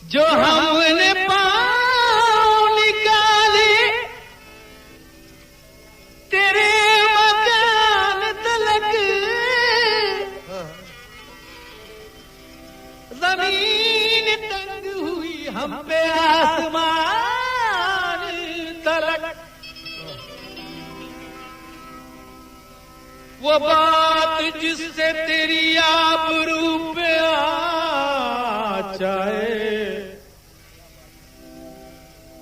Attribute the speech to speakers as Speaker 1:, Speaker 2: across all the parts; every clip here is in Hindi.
Speaker 1: जो हमने पाँव निकाले तेरे मकान तलक, जमीन तंग हुई हम पे आसमान तलक। वो बात जिससे तेरी आबरू पे आ जाए,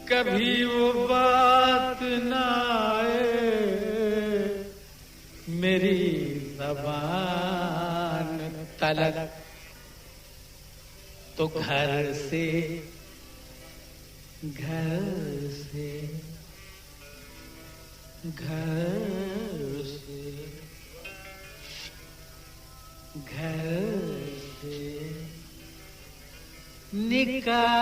Speaker 1: कभी वो बात ना आए मेरी ज़बान तलक। तो घर से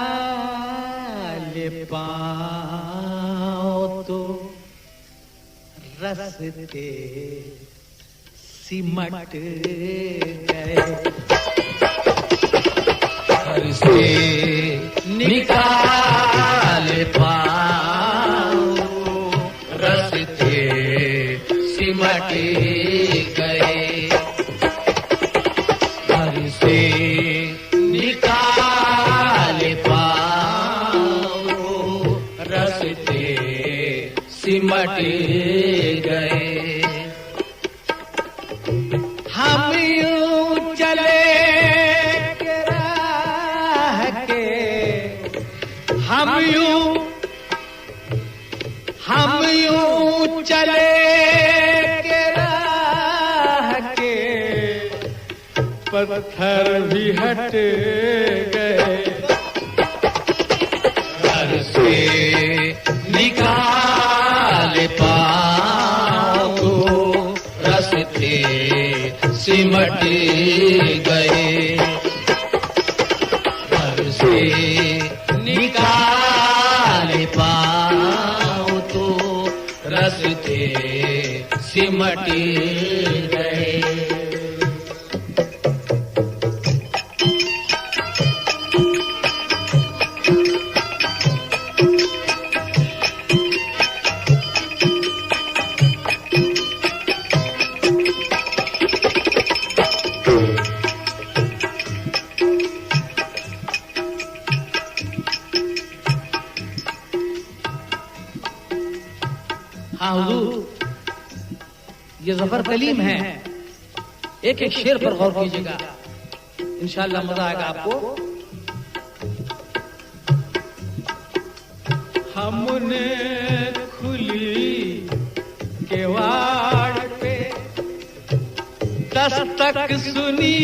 Speaker 1: निकाले पाँव तो रस्ते सिमट गए। घर से निकाले पाँव रस्ते सिमट गए। घर से निकाले पाँव रस्ते सिमट गए। हम यूं चले के राह के, हम यूं चले के राह के, पत्थर भी हट गए। घर से निकाले पाँव को रस्ते सिमट गए। घर से निकाले पाँव तो रस्ते सिमट गए।
Speaker 2: हाँ हुजूर, ये ज़फर कलीम है। एक एक शेर पर गौर कीजिएगा, इंशाअल्लाह मजा आएगा आपको।
Speaker 1: हमने खुली केवाड़ पे दस्तक सुनी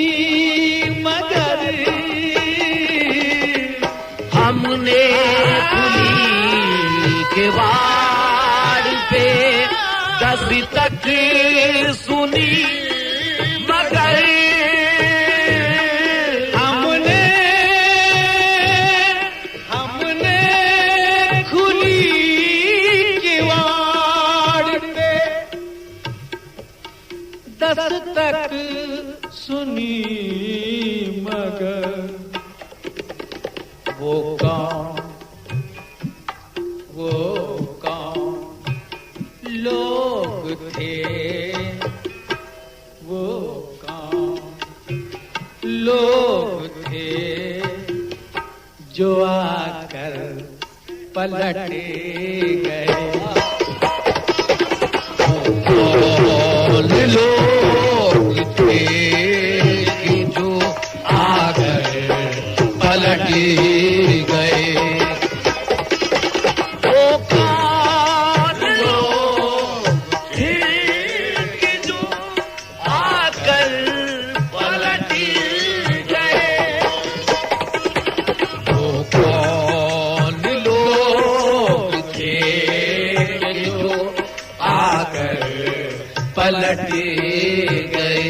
Speaker 1: मगर,
Speaker 2: हमने खुली केवाड़ पे दस्तक सुनी मगर,
Speaker 1: हमने खुली किवाड़ पे दस्तक सुनी मगर, वो कौन लोग थे, वो कौन लोग थे जो आकर पलट गए।
Speaker 2: कौन लोग थे कि जो आकर पलट गए।
Speaker 1: पलट गए।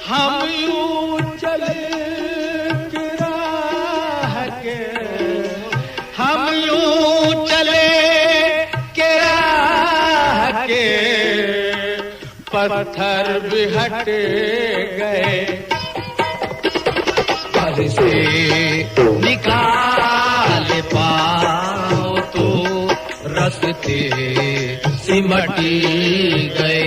Speaker 1: हम यूं चले के राह के, हम यूं चले के राह के, पत्थर भी हट गए।
Speaker 2: घर
Speaker 1: घर से निकाल पाओ तो रस्ते सिमटी गए।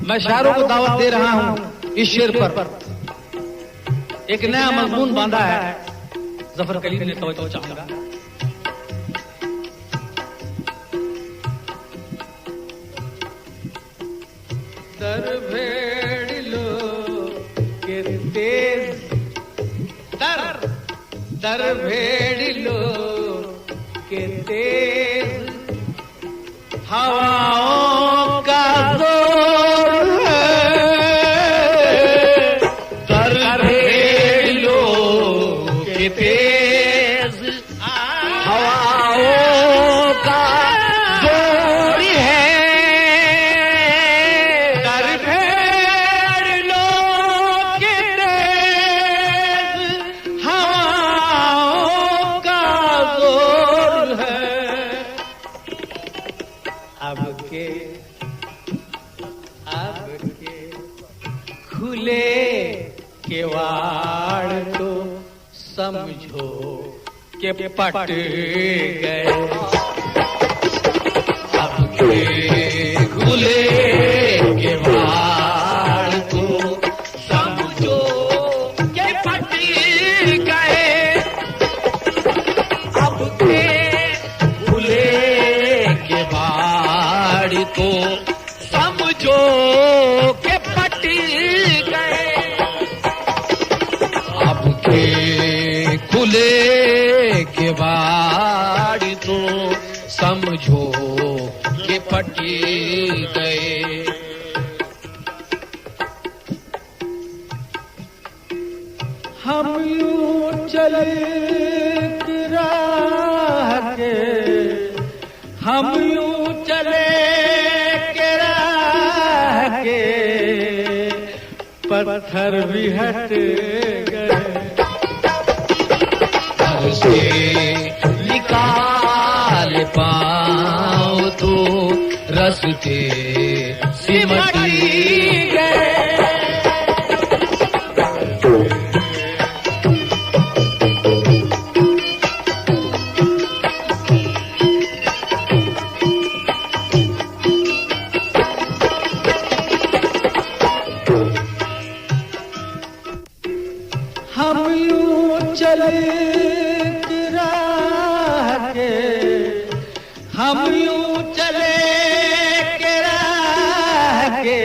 Speaker 2: मैं शायरों को दावत दे रहा हूं इस शेर पर। एक नया मजमून बांधा है, जफर कलीम ने तवज्जो चाहूंगा। दर भेड़ लो के तेज, दर भेड़ लो के तेज हवाओं का जोर है। दर भेड़ लो के तेज हवाओं का जोर है। दर भेड़ लो के तेज हवाओं का जोर है। अब के खुले केवाड़ तो समझो के पट गए। अब के खुले केवाड़ तो समझो के पट गए। अब के खुले केवाड़ तो समझो के पट गए। अब के खुले केवाड़ तो समझो के पट गए। हम यूं चले राह के, हम यूं चले राह के, पत्थर भी हट गए। घर से निकाल पाओ तो रस्ते सिमटी गए। हम यूं चले राह के, हम यूं चले राह के,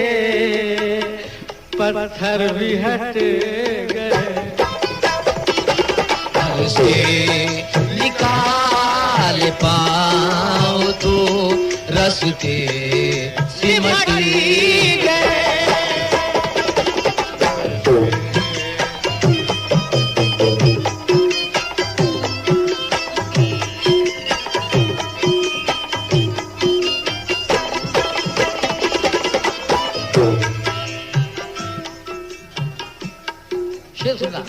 Speaker 2: पत्थर भी हट गए। घर से निकाल पाओ तो रस्ते सिमटी गए। शेर सुना।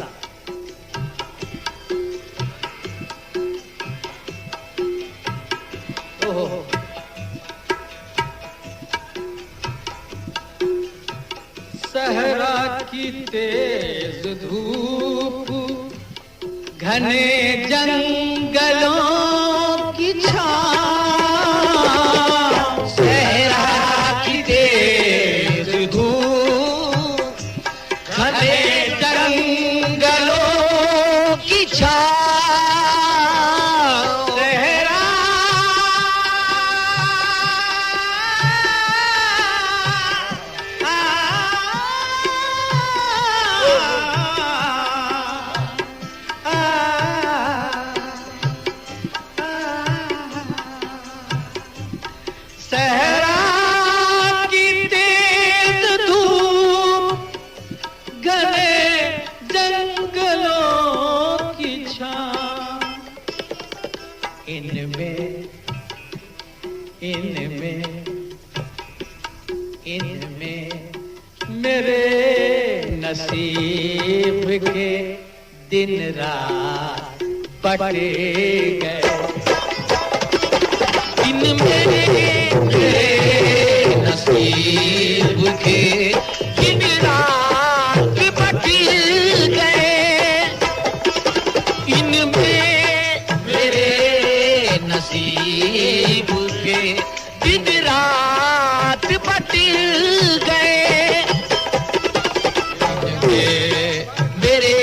Speaker 2: ओहो, सहरा की तेज धूप, घने जंगलों की छाँव। सहरा की तेज धूप, घने जंगलों की छाँव। सहरा सहरा की तेज धूप, घने जंगलों की छाँव। इनमें इनमें इनमें मेरे नसीब के दिन रात बट गए। इन मेरे नसीब के दिन रात बट गए। इनमें मेरे नसीब के दिन रात बट गए। मेरे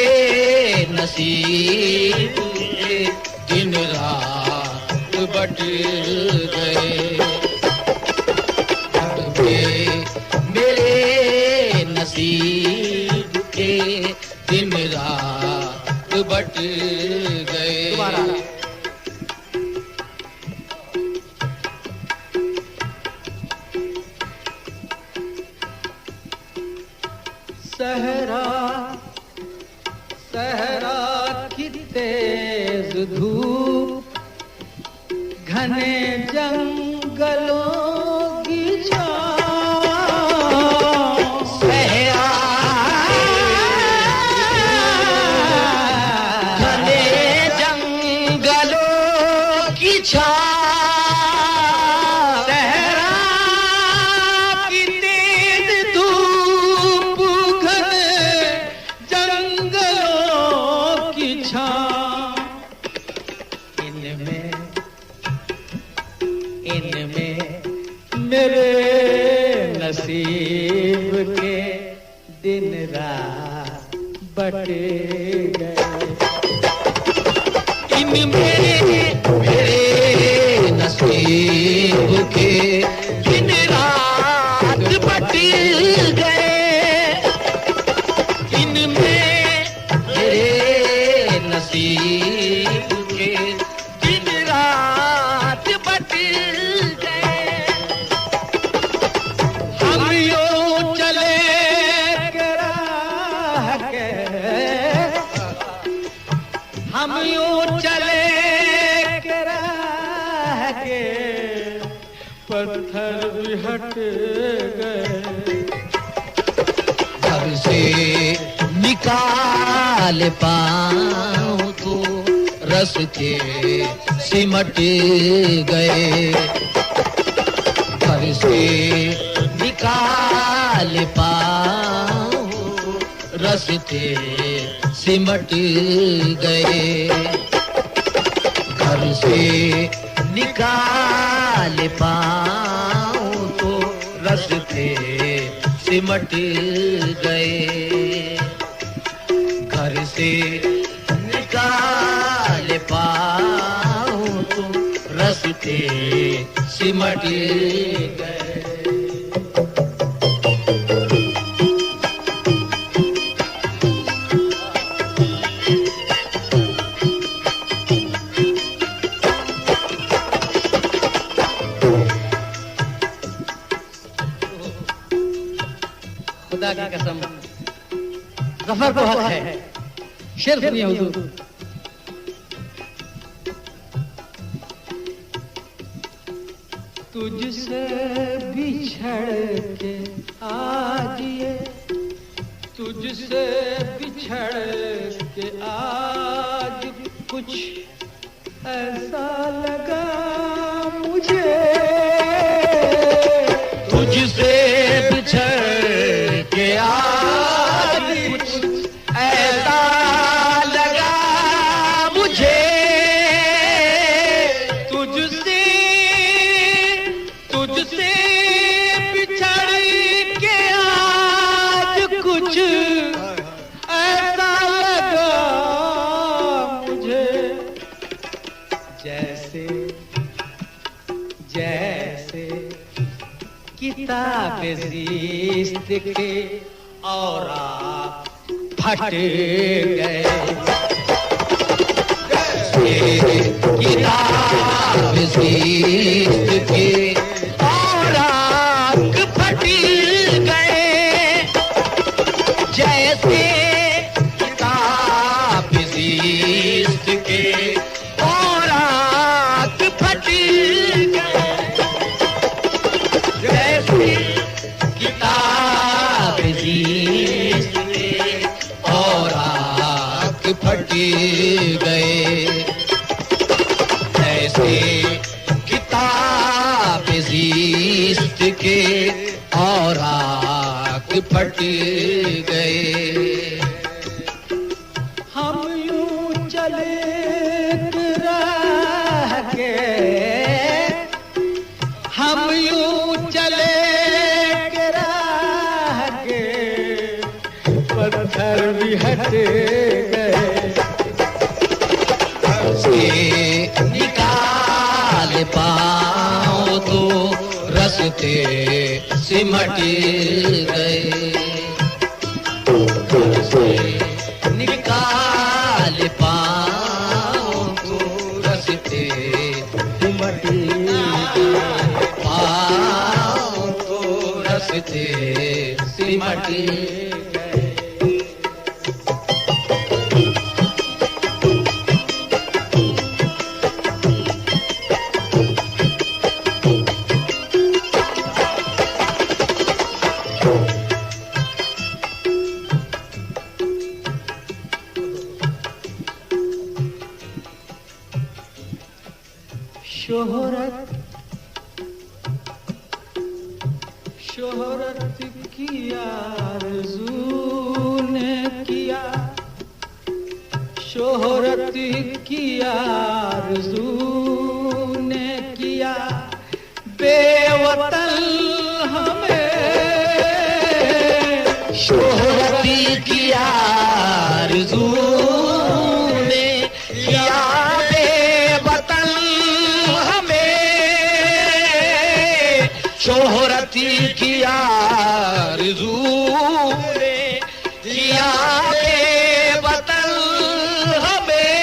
Speaker 2: नसीब के दिन रात बट गए। मेरे नसीब के दिन रात बट गए। सहरा सहरा की तेज धूप, घने जंगलों की छाँव। सहरा घने जंगलों की छाँव। सहरा की तेज धूप, घने जंगलों की छाँव। इनमें मेरे नसीब के दिन रात बट गए। इनमें मेरे नसीब के दिन रात बट गए। इनमें मेरे नसीब के दिन रात बट गए। हम यूं चले के राह के, हम यूं चले के राह के, पत्थर भी हट गए। घर से निकाल पाऊं तो रस्ते सिमट गए। घर से निकाल पाऊं रस्ते सिमट गए। घर से निकाल पाऊं तो रस्ते सिमट गए। घर से निकाल पाऊं तो रस्ते सिमट गए। खुदा की कसम, ज़फ़र को हक है। शेर सुनिए हुजूर। तुझसे बिछड़ के आज ये, तुझसे बिछड़ के आज कुछ ऐसा लगा मुझे। तुझसे बिछड़ के आज कुछ ऐसा लगा मुझे। तुझसे तुझसे बिछड़ के आज कुछ ऐसा लगा मुझे। जैसे जैसे किताब ज़िस्त के औरा फट गए। किताब ज़िस्त के औरा फट गए। जैसे किताब ज़िस्त के औरा फट गए। जैसे किताब ज़िस्त के
Speaker 3: फट गए। ऐसे किताब ज़िस्त के औराक फट गए।
Speaker 2: हम यूं चले राह के, हम यूं चले राह के, पत्थर भी हट गए।
Speaker 3: से निकाल पाओ तो रस्ते सिमट गए। से निकाल पाओ तो रस्ते सिमट पाओ तो रस्ते सिमट गए।
Speaker 2: शोहरत की आरज़ू ने किया, शोहरत की आरज़ू ने किया, बेवतन हमें।
Speaker 3: शोहरत की आरज़ू ने किया बेवतन हमें। शोहरत की आरज़ू ने किया बेवतन हमें।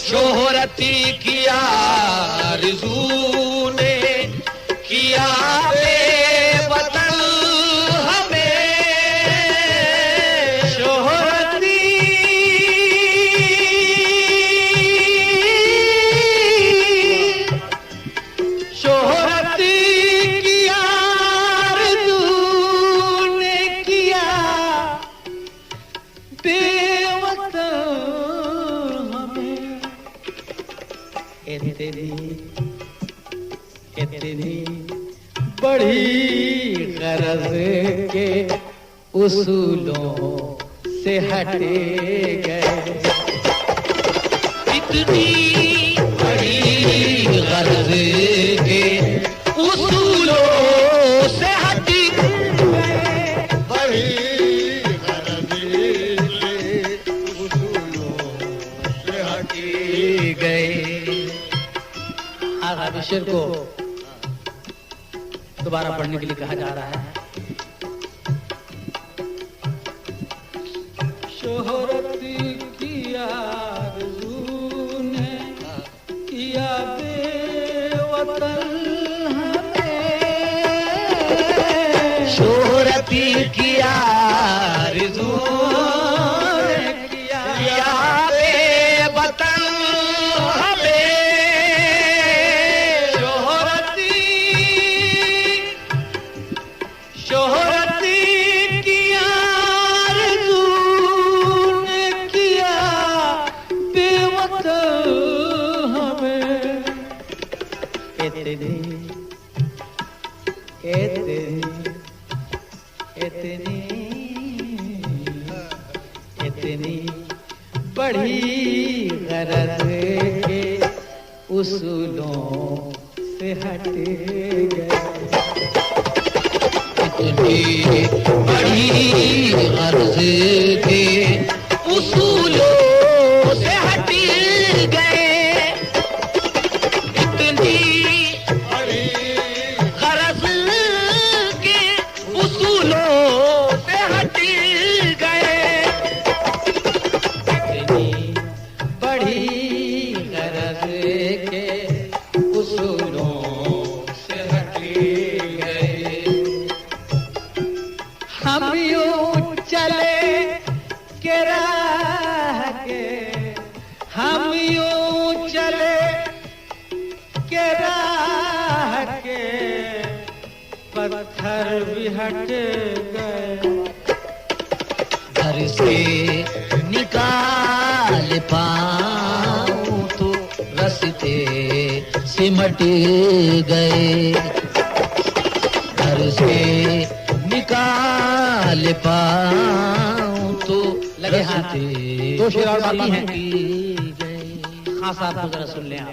Speaker 3: शोहरत की आरज़ू ने किया बेवतन हमें।
Speaker 2: शोहरती शोहरती की आरज़ू ने किया बेवतन हमें। इतनी बड़ी गरज के उसूलों से हटे गए।
Speaker 3: इतनी बड़ी गरज के उसूलों से हट गए। बड़ी गरज के उसूलों से हट गए।
Speaker 2: आखिरी शेर को दोबारा पढ़ने के लिए कहा जा रहा है। शोहरत की आरज़ू ने किया बेवतन हमें।
Speaker 3: शोहरत की आरज़ू ने किया बेवतन हमें।
Speaker 2: शोहरती की आरज़ू ने किया बेवतन हमें। इतनी बड़ी गरज के उसूलों से हट गए।
Speaker 3: इतनी बड़ी गरज के उसूलों से हट गए। इतनी बड़ी गरज के उसूलों से हट गए।
Speaker 2: इतनी बड़ी गरज के उसूलों से हट गए। हम यूं चले के राह के, हम यूं चले के राह के, पत्थर भी हट गए।
Speaker 3: घर से लिपट गए, घर से निकाल पाऊं तो
Speaker 2: लगे हाथ। दो शेर और बाकी हैं।
Speaker 3: गए।
Speaker 2: हाँ साहब को जरा सुन लें आप,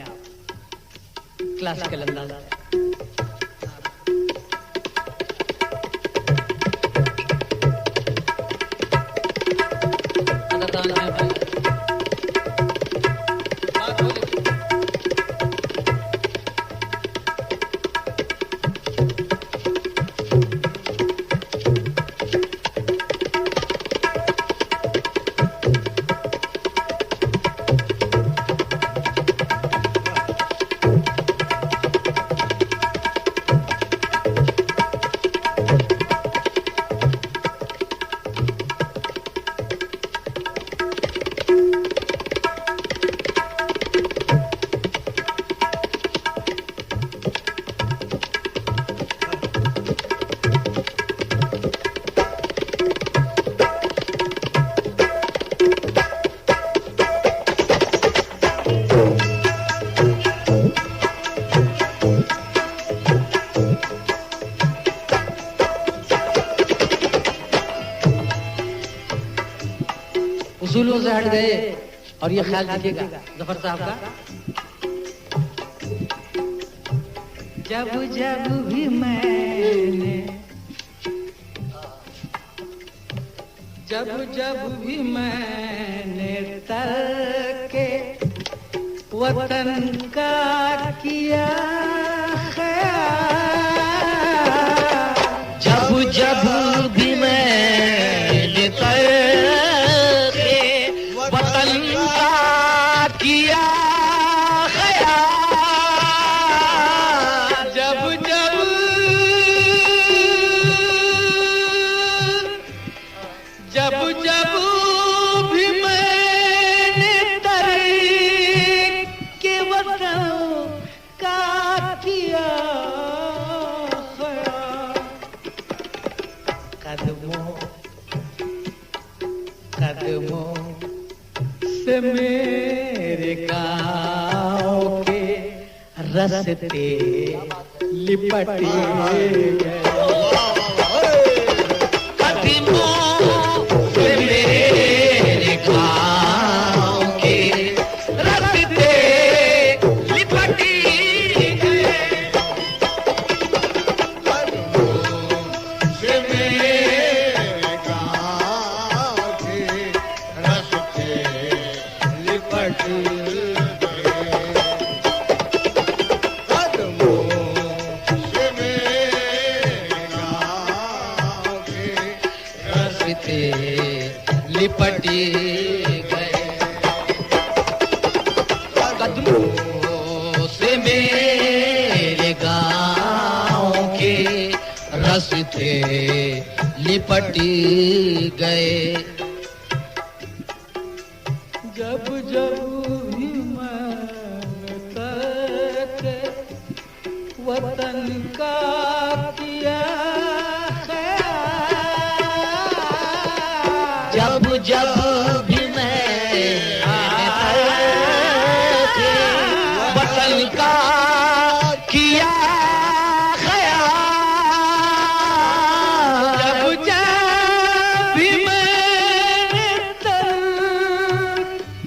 Speaker 2: क्लासिकल अंदाज। उसूलों से हट गए और ये ख्याल रखिएगा जफर साहब का, जब जब भी मैंने, जब जब भी मैंने तरके वतन का किया ख्याल,
Speaker 3: जब जब भी मैंने तरके वतन का किया ख्याल,
Speaker 1: जब जब जब जब भी मैंने
Speaker 2: के वतन का किया ख्याल, कदमों कदमों से मेरे गाँव के रस्ते लिपट गए,
Speaker 3: कदमों से मेरे गाँव के रस्ते लिपट गए,
Speaker 1: से मेरे गाँव के रस्ते लिपट गए, कदमों से मेरे गाँव के
Speaker 3: रस्ते लिपट गए, कदमों से मेरे गाँव के रस्ते लिपट गए,
Speaker 2: जब जब भी मैं तक वतन का किया ख्याल,
Speaker 3: जब जब भी मैं वतन का किया ख्याल,
Speaker 1: जब जब भी मैंने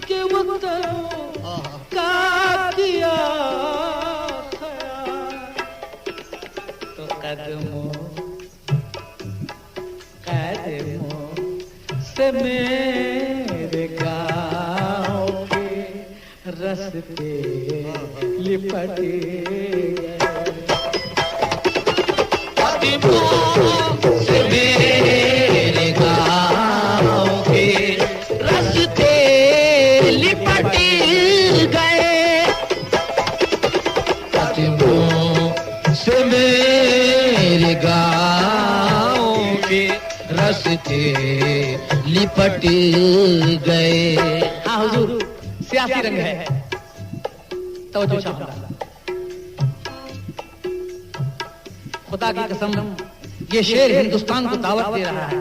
Speaker 2: के वतन का किया ख्याल, तो कदमों कदमों से मेरे गाँव के रस्ते लिपट गए,
Speaker 3: कदमों से मेरे गाँव के रस्ते लिपट गए, कदमों से मेरे गाँव के रस्ते लिपट गए।
Speaker 2: हाँ हुजूर, सियासी रंग है, तवज्जो चाहूंगा। खुदा की कसम, ये शेर हिंदुस्तान को दावत दे रहा है,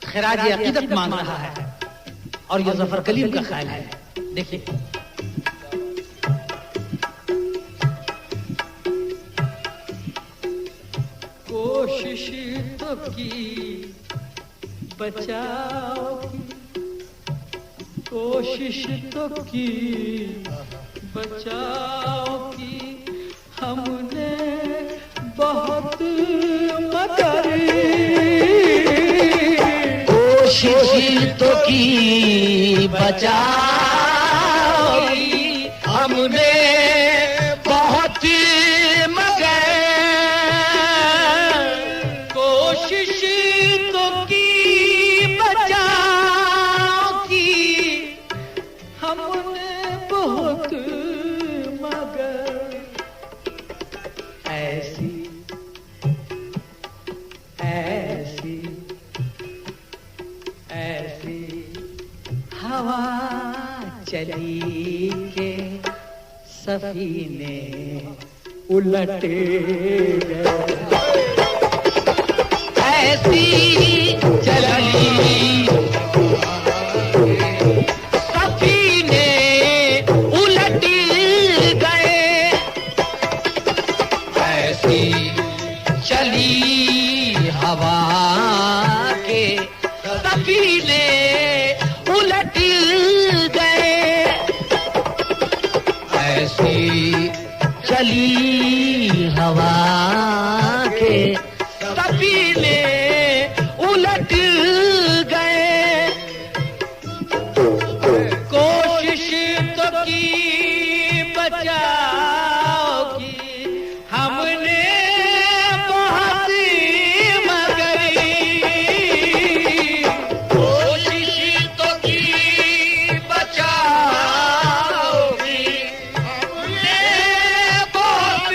Speaker 2: खिराज अकीदत मांग रहा है, और ये जफर कलीम का ख्याल है। देखिए तो की बचाओ की, कोशिश तो की बचाओ की हमने बहुत, मगर
Speaker 3: कोशिश तो की बचाओ की हमने बहुत, मगर
Speaker 2: कोशिश तो की बचाओ की हमने बहुत, मगर ऐसी ऐसी ऐसी हवा चली के सफीने उलट गए,
Speaker 3: ऐसी चली सफीने उलट गए, ऐसी चली हवा के सफीने उलट गए, ऐसी चली हवा के सफीने उलट गए,
Speaker 2: कोशिश तो की बचाओ की हमने बहुत, मगर
Speaker 3: कोशिश तो की बचाओ की हमने बहुत,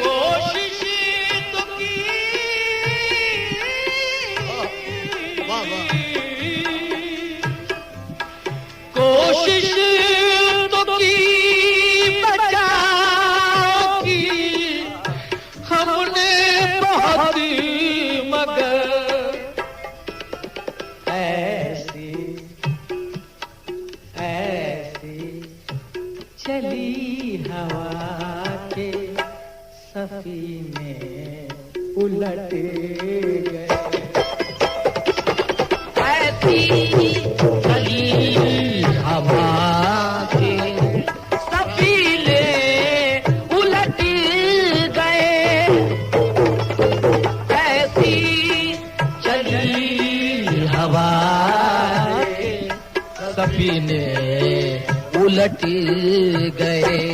Speaker 2: कोशिश तो की कोशिश तो की बचाओ की हमने बहुत, मगर ऐसी ऐसी चली हवा के सफीने उलट गए,
Speaker 3: ऐसी चली हवा के सफीने उलट गए, ऐसी चली हवा के सफीने उलट गए,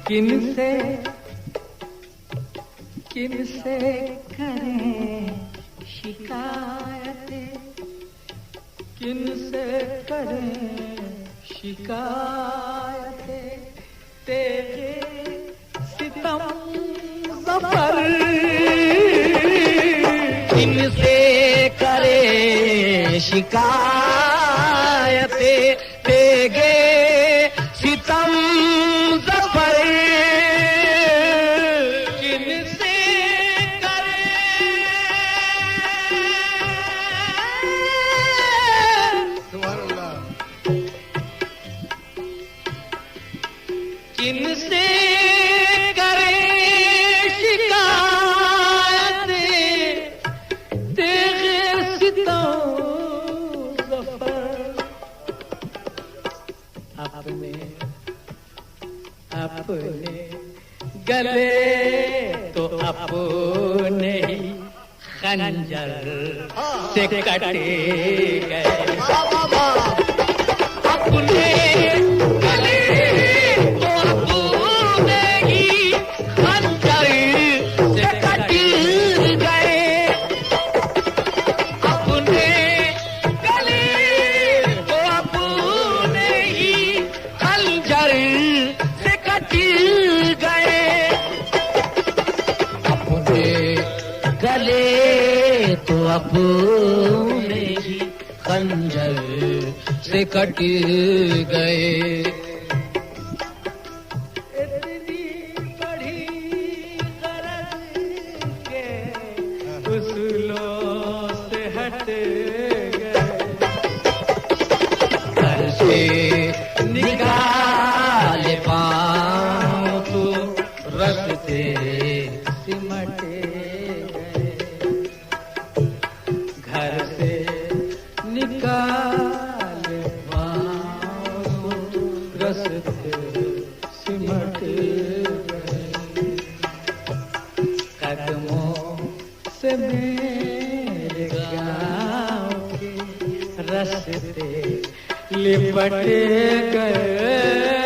Speaker 2: किनसे किनसे करें शिकायतें, किनसे करें शिकायतें, तेरे सितम ज़फ़र,
Speaker 3: किनसे करे शिकायतें, तेगे सितम ज़फ़र,
Speaker 2: किनसे करे किनसे करे शिकायतें, तेरे सितम ज़फ़र, अपने अपने गले तो अपने ही खंजर से कटे गए,
Speaker 3: अपने गले तो अपने ही खंजर से कट गए, अपने गले तो अपने ही खंजर से कट गए, अपने गले तो अपने ही खंजर से कट गए,
Speaker 2: इतनी बड़ी गरज गए, घर से निकाल पाओ रस्ते सिमट गए, कदमों से मेरे गाँव के रस्ते लिपट गए।